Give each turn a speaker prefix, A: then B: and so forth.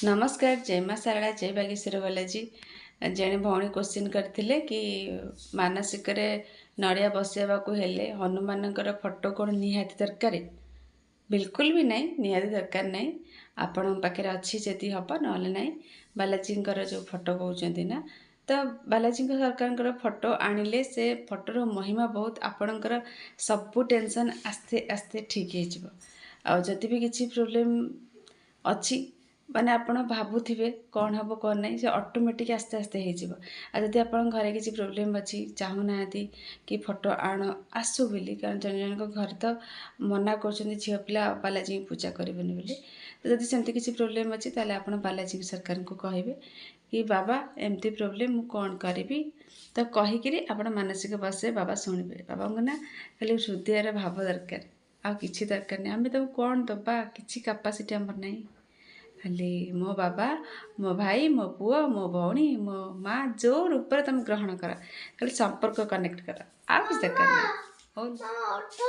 A: नमस्कार जय माँ शारदा जय बागेश्वर बालाजी। जड़े भौणी क्वेश्चन करते कि मानसिक नड़िया बसैवाक हेले हनुमान फोटो कौन निहाती दरकार। बिल्कुल भी नहीं, निहाती दरकार नहीं। आपण पाखे अच्छी जदि हम ना ना बालाजी जो फोटो कहते ना, तो बालाजी सरकार फोटो आणिले से फोटोर महिमा बहुत आपणकर सबू टेंशन आस्ते आस्ते ठीक हो। जदि भी किसी प्रोब्लेम अच्छी माने आपण भावुवे कौन हम कौन नहीं से ऑटोमेटिक आस्ते आस्ते होदी आप घरे किसी प्रोब्लेम अच्छी चाहूना कि फोटो आण आसु बोली, कारण जन जन घर तो मना कर झील पिला बालाजी पूजा करबनी बोली। तो जब सेमती किसी प्रोब्लेम अच्छी ताले आप बालाजी सरकार को कहे कि बाबा एमती प्रोब्लेम मु कौन करी, तो कहीकि आप मानसिक बसे बाबा शुणे। बाबा को ना खाली हृदय भाव दरकार, आ कि दरकार नहीं। आम तुम कौन दबा कि कैपेसिटी आमर नहीं, खाली मो बाबा मो भाई मो पुओ मो भौणी मो माँ जो रूप तुम ग्रहण कर, खाली संपर्क कनेक्ट कर, आ किसी दरकार नहीं।